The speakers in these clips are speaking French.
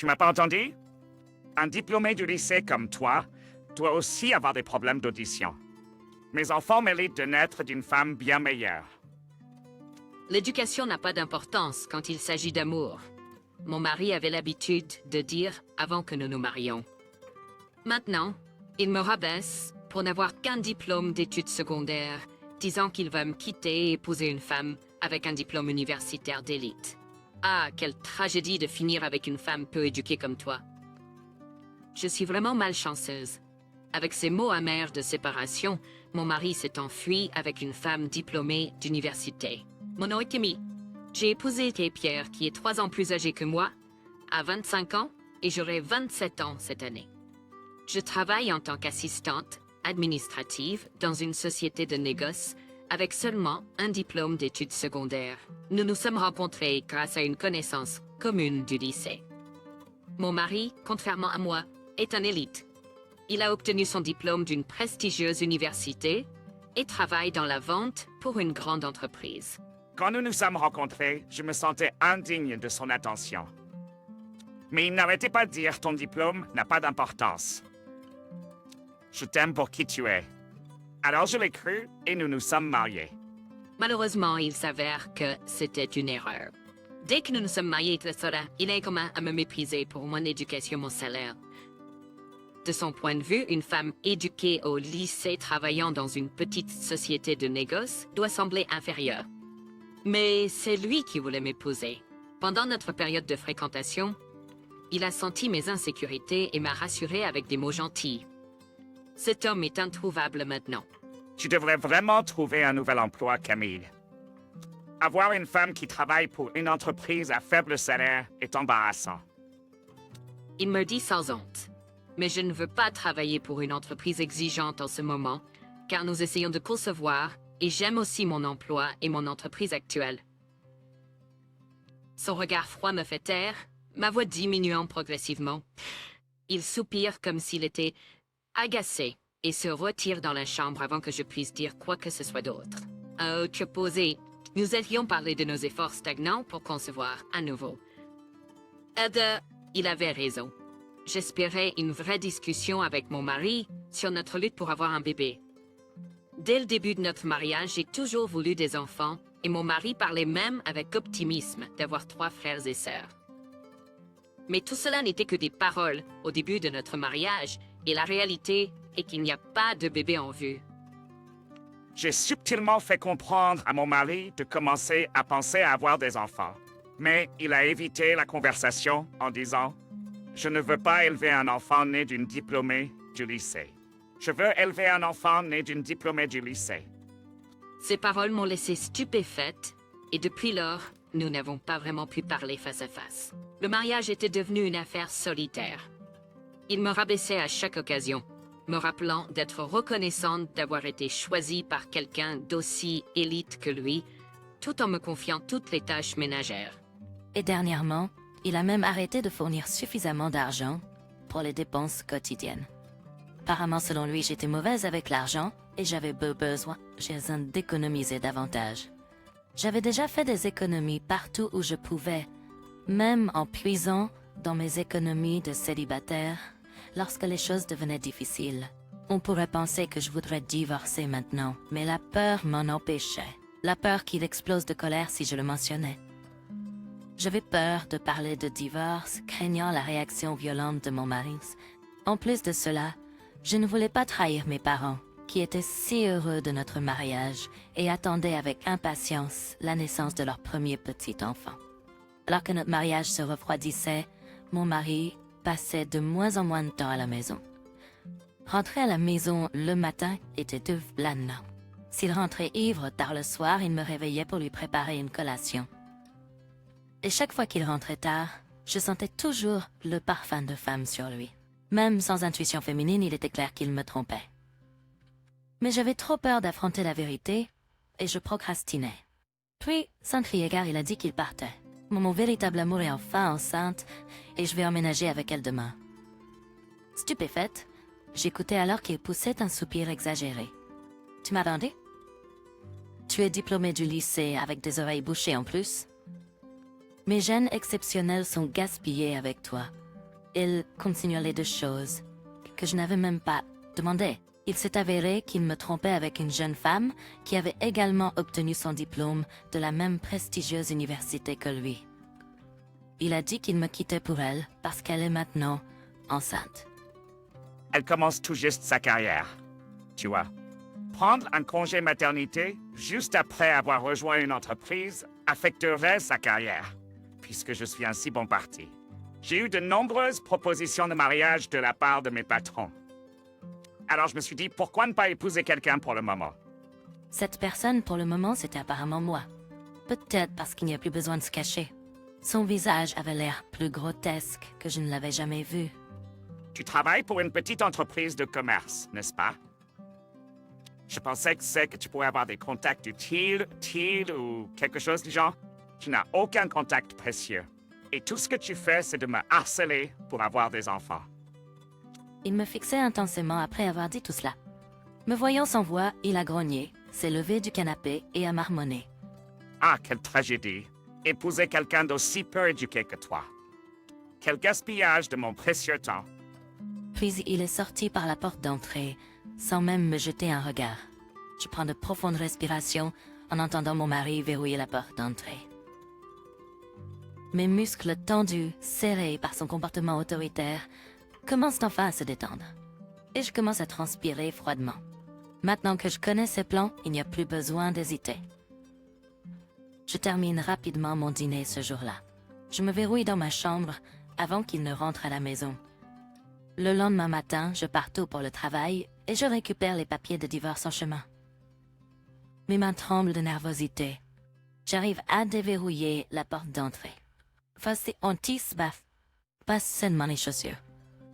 Tu m'as pas entendu? Un diplômé du lycée comme toi doit aussi avoir des problèmes d'audition. Mes enfants méritent de naître d'une femme bien meilleure. L'éducation n'a pas d'importance quand il s'agit d'amour. Mon mari avait l'habitude de dire avant que nous nous marions. Maintenant, il me rabaisse pour n'avoir qu'un diplôme d'études secondaires, disant qu'il va me quitter et épouser une femme avec un diplôme universitaire d'élite. Ah, quelle tragédie de finir avec une femme peu éduquée comme toi. Je suis vraiment malchanceuse. Avec ces mots amers de séparation, mon mari s'est enfui avec une femme diplômée d'université. Mon nom est Timmy. J'ai épousé Pierre, qui est 3 ans plus âgé que moi, à 25 ans, et j'aurai 27 ans cette année. Je travaille en tant qu'assistante administrative dans une société de négoce avec seulement un diplôme d'études secondaires. Nous nous sommes rencontrés grâce à une connaissance commune du lycée. Mon mari, contrairement à moi, est un élite. Il a obtenu son diplôme d'une prestigieuse université et travaille dans la vente pour une grande entreprise. Quand nous nous sommes rencontrés, je me sentais indigne de son attention. Mais il n'arrêtait pas de dire « ton diplôme n'a pas d'importance ». Je t'aime pour qui tu es. Alors je l'ai cru et nous nous sommes mariés. Malheureusement, il s'avère que c'était une erreur. Dès que nous nous sommes mariés, il est commun à me mépriser pour mon éducation, mon salaire. De son point de vue, une femme éduquée au lycée travaillant dans une petite société de négoce doit sembler inférieure. Mais c'est lui qui voulait m'épouser. Pendant notre période de fréquentation, il a senti mes insécurités et m'a rassuré avec des mots gentils. Cet homme est introuvable maintenant. Tu devrais vraiment trouver un nouvel emploi, Camille. Avoir une femme qui travaille pour une entreprise à faible salaire est embarrassant. Il me dit sans honte. Mais je ne veux pas travailler pour une entreprise exigeante en ce moment, car nous essayons de concevoir et j'aime aussi mon emploi et mon entreprise actuelle. Son regard froid me fait taire, ma voix diminuant progressivement. Il soupire comme s'il était agacé et se retire dans la chambre avant que je puisse dire quoi que ce soit d'autre. À autre posé, nous avions parlé de nos efforts stagnants pour concevoir à nouveau. Il avait raison. J'espérais une vraie discussion avec mon mari sur notre lutte pour avoir un bébé. Dès le début de notre mariage, j'ai toujours voulu des enfants et mon mari parlait même avec optimisme d'avoir 3 frères et sœurs. Mais tout cela n'était que des paroles au début de notre mariage et la réalité est qu'il n'y a pas de bébé en vue. J'ai subtilement fait comprendre à mon mari de commencer à penser à avoir des enfants. Mais il a évité la conversation en disant « Je ne veux pas élever un enfant né d'une diplômée du lycée. Je veux élever un enfant né d'une diplômée du lycée. » Ces paroles m'ont laissé stupéfaite et depuis lors, nous n'avons pas vraiment pu parler face à face. Le mariage était devenu une affaire solitaire. Il me rabaissait à chaque occasion, me rappelant d'être reconnaissante d'avoir été choisie par quelqu'un d'aussi élite que lui, tout en me confiant toutes les tâches ménagères. Et dernièrement, il a même arrêté de fournir suffisamment d'argent pour les dépenses quotidiennes. Apparemment, selon lui, j'étais mauvaise avec l'argent et j'avais besoin d'économiser davantage. J'avais déjà fait des économies partout où je pouvais, même en puisant dans mes économies de célibataire lorsque les choses devenaient difficiles. On pourrait penser que je voudrais divorcer maintenant, mais la peur m'en empêchait. La peur qu'il explose de colère si je le mentionnais. J'avais peur de parler de divorce, craignant la réaction violente de mon mari. En plus de cela, je ne voulais pas trahir mes parents, qui étaient si heureux de notre mariage et attendaient avec impatience la naissance de leur premier petit enfant. Alors que notre mariage se refroidissait, mon mari passait de moins en moins de temps à la maison. Rentrer à la maison le matin était devenant. S'il rentrait ivre tard le soir, il me réveillait pour lui préparer une collation. Et chaque fois qu'il rentrait tard, je sentais toujours le parfum de femme sur lui. Même sans intuition féminine, il était clair qu'il me trompait. Mais j'avais trop peur d'affronter la vérité, et je procrastinais. Puis, sans crier gare, il a dit qu'il partait. Mon véritable amour est enfin enceinte, et je vais emménager avec elle demain. Stupéfaite, j'écoutais alors qu'il poussait un soupir exagéré. « Tu m'attendais? Tu es diplômé du lycée avec des oreilles bouchées en plus? Mes gènes exceptionnels sont gaspillés avec toi. Il continua les deux choses que je n'avais même pas demandées. Il s'est avéré qu'il me trompait avec une jeune femme qui avait également obtenu son diplôme de la même prestigieuse université que lui. Il a dit qu'il me quittait pour elle parce qu'elle est maintenant enceinte. Elle commence tout juste sa carrière. Tu vois, prendre un congé maternité juste après avoir rejoint une entreprise affecterait sa carrière, puisque je suis un si bon parti. J'ai eu de nombreuses propositions de mariage de la part de mes patrons. Alors je me suis dit, pourquoi ne pas épouser quelqu'un pour le moment? Cette personne, pour le moment, c'était apparemment moi. Peut-être parce qu'il n'y a plus besoin de se cacher. Son visage avait l'air plus grotesque que je ne l'avais jamais vu. Tu travailles pour une petite entreprise de commerce, n'est-ce pas? Je pensais que c'est que tu pourrais avoir des contacts utiles ou quelque chose du genre. Tu n'as aucun contact précieux. Et tout ce que tu fais, c'est de me harceler pour avoir des enfants. Il me fixait intensément après avoir dit tout cela. Me voyant sans voix, il a grogné, s'est levé du canapé et a marmonné. Ah, quelle tragédie. Épouser quelqu'un d'aussi peu éduqué que toi. Quel gaspillage de mon précieux temps. Puis il est sorti par la porte d'entrée, sans même me jeter un regard. Je prends de profondes respirations en entendant mon mari verrouiller la porte d'entrée. Mes muscles tendus, serrés par son comportement autoritaire, commencent enfin à se détendre. Et je commence à transpirer froidement. Maintenant que je connais ses plans, il n'y a plus besoin d'hésiter. Je termine rapidement mon dîner ce jour-là. Je me verrouille dans ma chambre avant qu'il ne rentre à la maison. Le lendemain matin, je pars tôt pour le travail et je récupère les papiers de divorce en chemin. Mes mains tremblent de nervosité. J'arrive à déverrouiller la porte d'entrée. Voici Antis passe sainement les chaussures.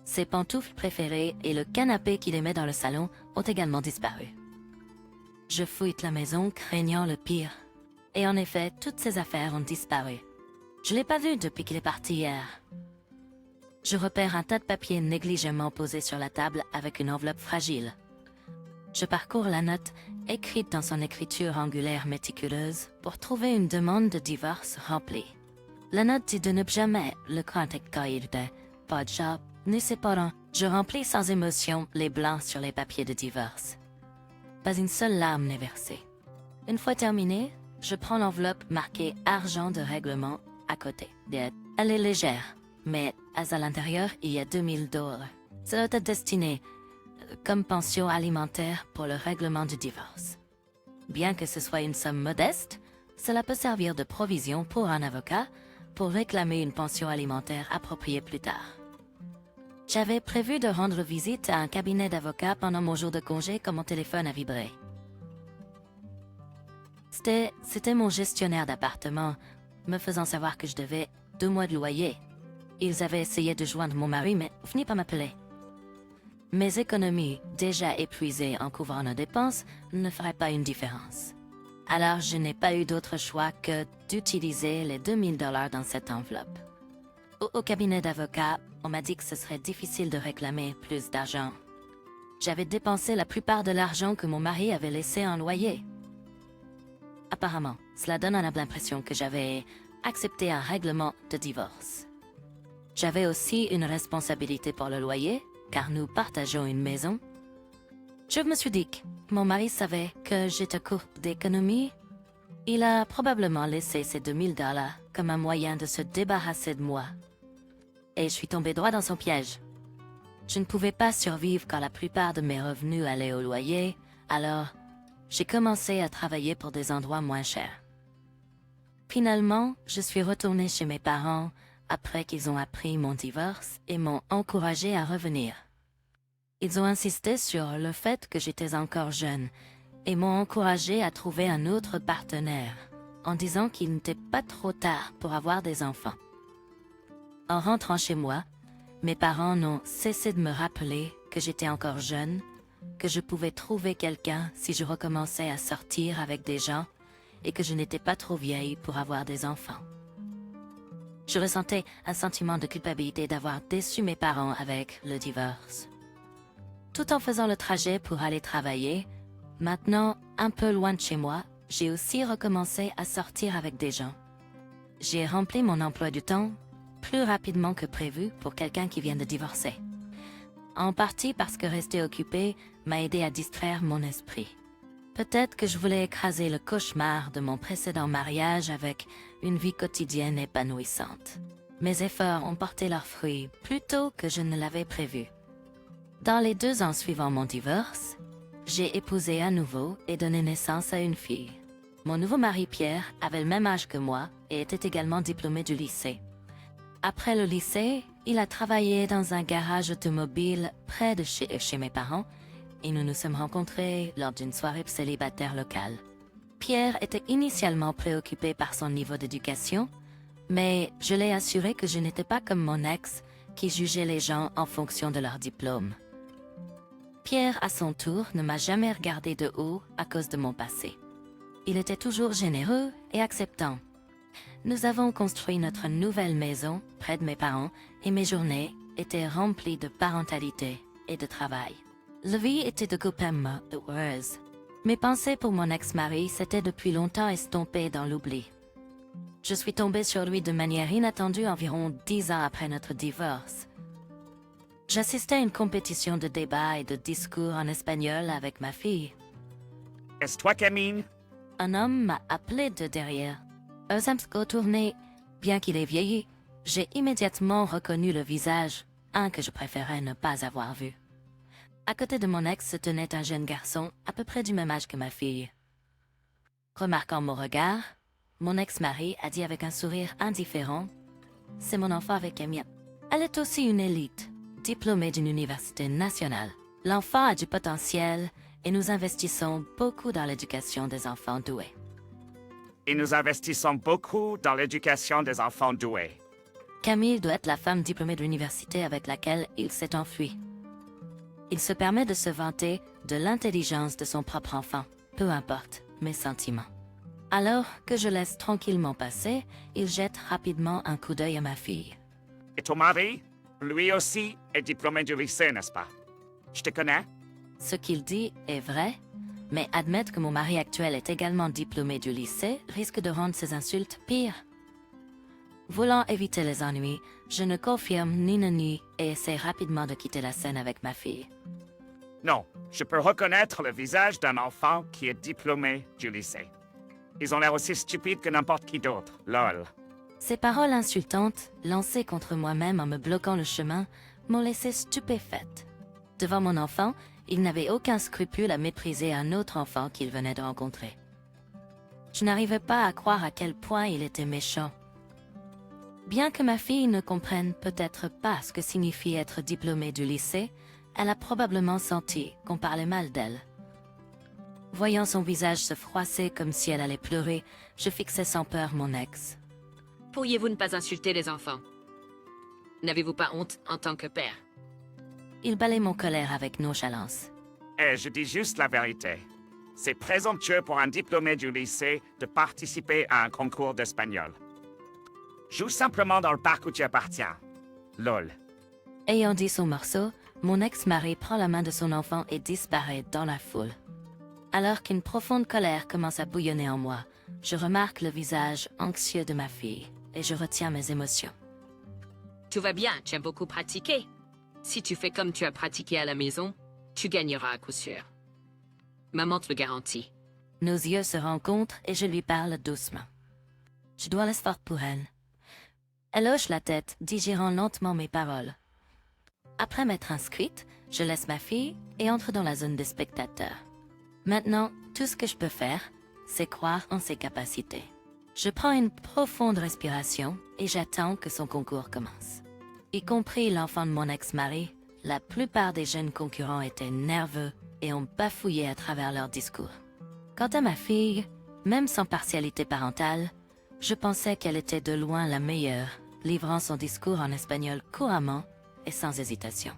Ses pantoufles préférées et le canapé qu'il aimait dans le salon ont également disparu. Je fouille la maison, craignant le pire. Et en effet, toutes ses affaires ont disparu. Je ne l'ai pas vu depuis qu'il est parti hier. Je repère un tas de papiers négligemment posés sur la table avec une enveloppe fragile. Je parcours la note, écrite dans son écriture angulaire méticuleuse, pour trouver une demande de divorce remplie. La note dit de ne jamais le contacter, pas de job, ni ses parents. Je remplis sans émotion les blancs sur les papiers de divorce. Pas une seule larme n'est versée. Une fois terminé, je prends l'enveloppe marquée « Argent de règlement » à côté. Elle est légère, mais à l'intérieur, il y a $2000. Ça doit être destiné comme pension alimentaire pour le règlement du divorce. Bien que ce soit une somme modeste, cela peut servir de provision pour un avocat pour réclamer une pension alimentaire appropriée plus tard. J'avais prévu de rendre visite à un cabinet d'avocats pendant mon jour de congé quand mon téléphone a vibré. C'était mon gestionnaire d'appartement, me faisant savoir que je devais 2 mois de loyer. Ils avaient essayé de joindre mon mari, mais fini par m'appeler. Mes économies, déjà épuisées en couvrant nos dépenses, ne feraient pas une différence. Alors je n'ai pas eu d'autre choix que d'utiliser les $2000 dans cette enveloppe. Au cabinet d'avocat, on m'a dit que ce serait difficile de réclamer plus d'argent. J'avais dépensé la plupart de l'argent que mon mari avait laissé en loyer. Apparemment, cela donne l'impression que j'avais accepté un règlement de divorce. J'avais aussi une responsabilité pour le loyer, car nous partageons une maison. Je me suis dit que mon mari savait que j'étais courte d'économie. Il a probablement laissé ces $2000 comme un moyen de se débarrasser de moi. Et je suis tombée droit dans son piège. Je ne pouvais pas survivre quand la plupart de mes revenus allaient au loyer, alors j'ai commencé à travailler pour des endroits moins chers. Finalement, je suis retournée chez mes parents après qu'ils ont appris mon divorce et m'ont encouragée à revenir. Ils ont insisté sur le fait que j'étais encore jeune et m'ont encouragée à trouver un autre partenaire, en disant qu'il n'était pas trop tard pour avoir des enfants. En rentrant chez moi, mes parents n'ont cessé de me rappeler que j'étais encore jeune, que je pouvais trouver quelqu'un si je recommençais à sortir avec des gens et que je n'étais pas trop vieille pour avoir des enfants. Je ressentais un sentiment de culpabilité d'avoir déçu mes parents avec le divorce. Tout en faisant le trajet pour aller travailler, maintenant un peu loin de chez moi, j'ai aussi recommencé à sortir avec des gens. J'ai rempli mon emploi du temps plus rapidement que prévu pour quelqu'un qui vient de divorcer. En partie parce que rester occupé m'a aidé à distraire mon esprit. Peut-être que je voulais écraser le cauchemar de mon précédent mariage avec une vie quotidienne épanouissante. Mes efforts ont porté leurs fruits plus tôt que je ne l'avais prévu. Dans les 2 ans suivant mon divorce, j'ai épousé à nouveau et donné naissance à une fille. Mon nouveau mari Pierre avait le même âge que moi et était également diplômé du lycée. Après le lycée, il a travaillé dans un garage automobile près de chez mes parents et nous nous sommes rencontrés lors d'une soirée célibataire locale. Pierre était initialement préoccupé par son niveau d'éducation, mais je l'ai assuré que je n'étais pas comme mon ex qui jugeait les gens en fonction de leur diplôme. Pierre, à son tour, ne m'a jamais regardé de haut à cause de mon passé. Il était toujours généreux et acceptant. Nous avons construit notre nouvelle maison près de mes parents et mes journées étaient remplies de parentalité et de travail. La vie était de couper-moi heureuse. Mes pensées pour mon ex-mari s'étaient depuis longtemps estompées dans l'oubli. Je suis tombée sur lui de manière inattendue environ 10 ans après notre divorce. J'assistais à une compétition de débats et de discours en espagnol avec ma fille. Est-ce toi, Camille? Un homme m'a appelé de derrière. Osant se retourner, bien qu'il ait vieilli, j'ai immédiatement reconnu le visage, un que je préférais ne pas avoir vu. À côté de mon ex se tenait un jeune garçon, à peu près du même âge que ma fille. Remarquant mon regard, mon ex-mari a dit avec un sourire indifférent, « C'est mon enfant avec Camille. Elle est aussi une élite, diplômée d'une université nationale. L'enfant a du potentiel et nous investissons beaucoup dans l'éducation des enfants doués. » Et nous investissons beaucoup dans l'éducation des enfants doués. Camille doit être la femme diplômée de l'université avec laquelle il s'est enfui. Il se permet de se vanter de l'intelligence de son propre enfant, peu importe mes sentiments. Alors que je laisse tranquillement passer, il jette rapidement un coup d'œil à ma fille. Et ton mari, lui aussi, est diplômé du lycée, n'est-ce pas? Je te connais? Ce qu'il dit est vrai, mais admettre que mon mari actuel est également diplômé du lycée risque de rendre ces insultes pires. Voulant éviter les ennuis, je ne confirme ni ne nie et essaie rapidement de quitter la scène avec ma fille. Non, je peux reconnaître le visage d'un enfant qui est diplômé du lycée. Ils ont l'air aussi stupides que n'importe qui d'autre, lol. Ces paroles insultantes, lancées contre moi-même en me bloquant le chemin, m'ont laissé stupéfaite. Devant mon enfant, il n'avait aucun scrupule à mépriser un autre enfant qu'il venait de rencontrer. Je n'arrivais pas à croire à quel point il était méchant. Bien que ma fille ne comprenne peut-être pas ce que signifie être diplômée du lycée, elle a probablement senti qu'on parlait mal d'elle. Voyant son visage se froisser comme si elle allait pleurer, je fixais sans peur mon ex. Pourriez-vous ne pas insulter les enfants? N'avez-vous pas honte en tant que père? Il balayait mon colère avec nonchalance. Et je dis juste la vérité. C'est présomptueux pour un diplômé du lycée de participer à un concours d'espagnol. Joue simplement dans le parc où tu appartiens. Lol. Ayant dit son morceau, mon ex-mari prend la main de son enfant et disparaît dans la foule. Alors qu'une profonde colère commence à bouillonner en moi, je remarque le visage anxieux de ma fille et je retiens mes émotions. Tout va bien, tu as beaucoup pratiqué. Si tu fais comme tu as pratiqué à la maison, tu gagneras à coup sûr. Maman te le garantit. Nos yeux se rencontrent et je lui parle doucement. Je dois l'espoir pour elle. Elle hoche la tête, digérant lentement mes paroles. Après m'être inscrite, je laisse ma fille et entre dans la zone des spectateurs. Maintenant, tout ce que je peux faire, c'est croire en ses capacités. Je prends une profonde respiration et j'attends que son concours commence. Y compris l'enfant de mon ex-mari, la plupart des jeunes concurrents étaient nerveux et ont bafouillé à travers leurs discours. Quant à ma fille, même sans partialité parentale, je pensais qu'elle était de loin la meilleure, livrant son discours en espagnol couramment et sans hésitation.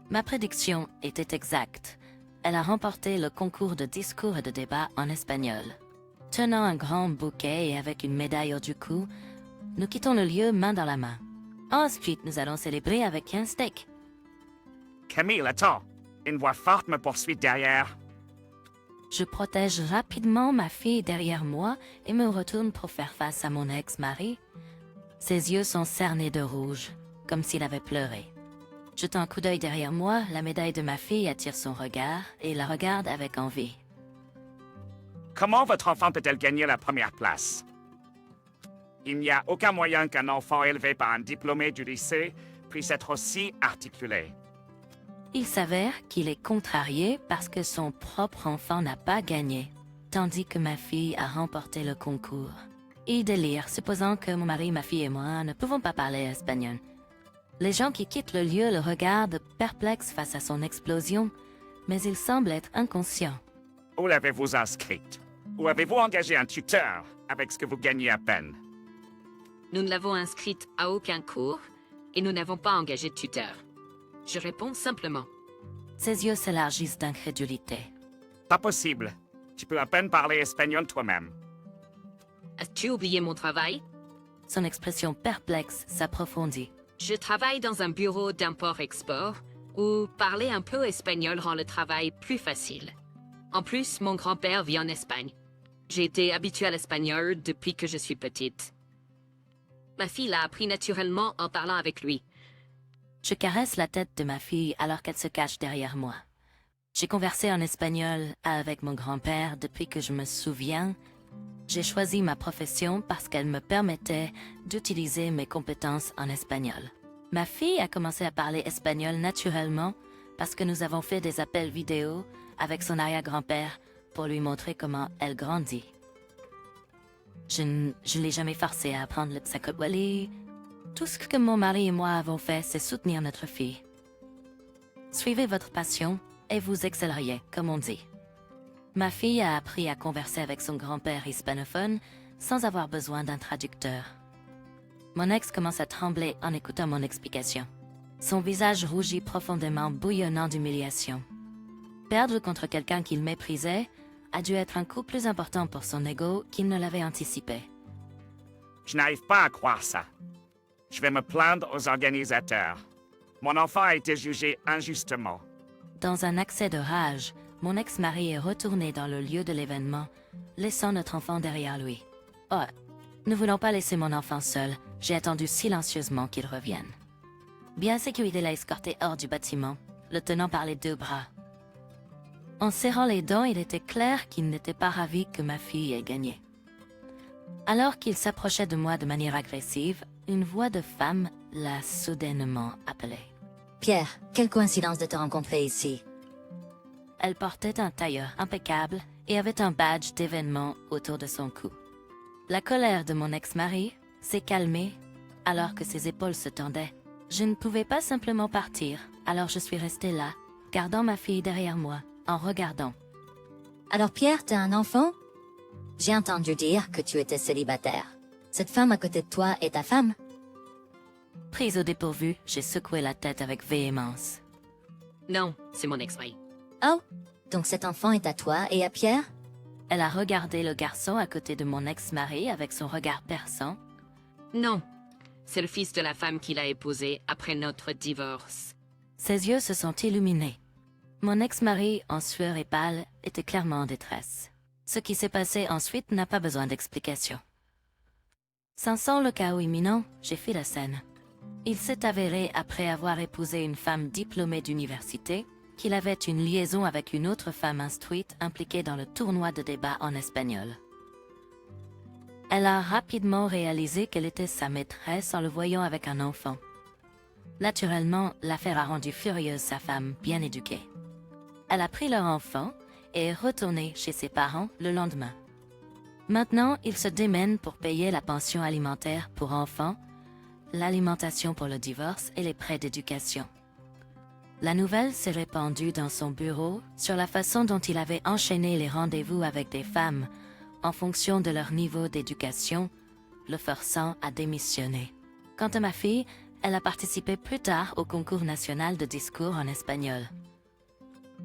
Ma prédiction était exacte. Elle a remporté le concours de discours et de débat en espagnol. Tenant un grand bouquet et avec une médaille au du cou, nous quittons le lieu main dans la main. Ensuite, nous allons célébrer avec un steak. Camille, attends. Une voix forte me poursuit derrière. Je protège rapidement ma fille derrière moi et me retourne pour faire face à mon ex-mari. Ses yeux sont cernés de rouge, comme s'il avait pleuré. Jetant un coup d'œil derrière moi, la médaille de ma fille attire son regard et la regarde avec envie. Comment votre enfant peut-elle gagner la première place? Il n'y a aucun moyen qu'un enfant élevé par un diplômé du lycée puisse être aussi articulé. Il s'avère qu'il est contrarié parce que son propre enfant n'a pas gagné, tandis que ma fille a remporté le concours. Il délire, supposant que mon mari, ma fille et moi ne pouvons pas parler espagnol. Les gens qui quittent le lieu le regardent perplexes face à son explosion, mais il semble être inconscient. Où l'avez-vous inscrite? Ou avez-vous engagé un tuteur avec ce que vous gagnez à peine? Nous ne l'avons inscrite à aucun cours et nous n'avons pas engagé de tuteur. Je réponds simplement. Ses yeux s'élargissent d'incrédulité. Pas possible. Tu peux à peine parler espagnol toi-même. As-tu oublié mon travail? Son expression perplexe s'approfondit. Je travaille dans un bureau d'import-export où parler un peu espagnol rend le travail plus facile. En plus, mon grand-père vit en Espagne. J'ai été habituée à l'espagnol depuis que je suis petite. Ma fille l'a appris naturellement en parlant avec lui. Je caresse la tête de ma fille alors qu'elle se cache derrière moi. J'ai conversé en espagnol avec mon grand-père depuis que je me souviens. J'ai choisi ma profession parce qu'elle me permettait d'utiliser mes compétences en espagnol. Ma fille a commencé à parler espagnol naturellement parce que nous avons fait des appels vidéo avec son arrière-grand-père pour lui montrer comment elle grandit. Je ne l'ai jamais forcée à apprendre le Tsakotwali. Tout ce que mon mari et moi avons fait, c'est soutenir notre fille. Suivez votre passion et vous excelleriez, comme on dit. Ma fille a appris à converser avec son grand-père hispanophone sans avoir besoin d'un traducteur. Mon ex commence à trembler en écoutant mon explication. Son visage rougit profondément, bouillonnant d'humiliation. Perdre contre quelqu'un qu'il méprisait a dû être un coup plus important pour son ego qu'il ne l'avait anticipé. Je n'arrive pas à croire ça. Je vais me plaindre aux organisateurs. Mon enfant a été jugé injustement. Dans un accès de rage, mon ex-mari est retourné dans le lieu de l'événement, laissant notre enfant derrière lui. Oh, ne voulant pas laisser mon enfant seul, j'ai attendu silencieusement qu'il revienne. Bien sécurité l'a escorté hors du bâtiment, le tenant par les 2 bras. En serrant les dents, il était clair qu'il n'était pas ravi que ma fille ait gagné. Alors qu'il s'approchait de moi de manière agressive, une voix de femme l'a soudainement appelé. Pierre, quelle coïncidence de te rencontrer ici. Elle portait un tailleur impeccable et avait un badge d'événement autour de son cou. La colère de mon ex-mari s'est calmée alors que ses épaules se tendaient. Je ne pouvais pas simplement partir, alors je suis restée là, gardant ma fille derrière moi, en regardant. Alors Pierre, t'as un enfant? J'ai entendu dire que tu étais célibataire. Cette femme à côté de toi est ta femme? Prise au dépourvu, j'ai secoué la tête avec véhémence. Non, c'est mon ex-mari. Oh, donc cet enfant est à toi et à Pierre? Elle a regardé le garçon à côté de mon ex-mari avec son regard perçant. Non, c'est le fils de la femme qu'il a épousée après notre divorce. Ses yeux se sont illuminés. Mon ex-mari, en sueur et pâle, était clairement en détresse. Ce qui s'est passé ensuite n'a pas besoin d'explication. Sensant le chaos imminent, j'ai fait la scène. Il s'est avéré, après avoir épousé une femme diplômée d'université, qu'il avait une liaison avec une autre femme instruite impliquée dans le tournoi de débat en espagnol. Elle a rapidement réalisé qu'elle était sa maîtresse en le voyant avec un enfant. Naturellement, l'affaire a rendu furieuse sa femme, bien éduquée. Elle a pris leur enfant et est retournée chez ses parents le lendemain. Maintenant, ils se démènent pour payer la pension alimentaire pour enfants, l'alimentation pour le divorce et les prêts d'éducation. La nouvelle s'est répandue dans son bureau sur la façon dont il avait enchaîné les rendez-vous avec des femmes en fonction de leur niveau d'éducation, le forçant à démissionner. Quant à ma fille, elle a participé plus tard au concours national de discours en espagnol.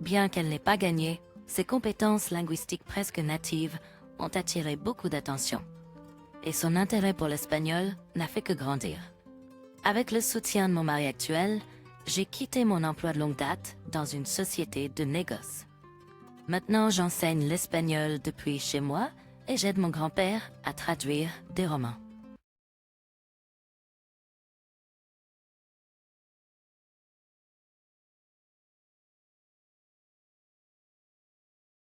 Bien qu'elle n'ait pas gagné, ses compétences linguistiques presque natives ont attiré beaucoup d'attention. Et son intérêt pour l'espagnol n'a fait que grandir. Avec le soutien de mon mari actuel, j'ai quitté mon emploi de longue date dans une société de négoce. Maintenant, j'enseigne l'espagnol depuis chez moi et j'aide mon grand-père à traduire des romans.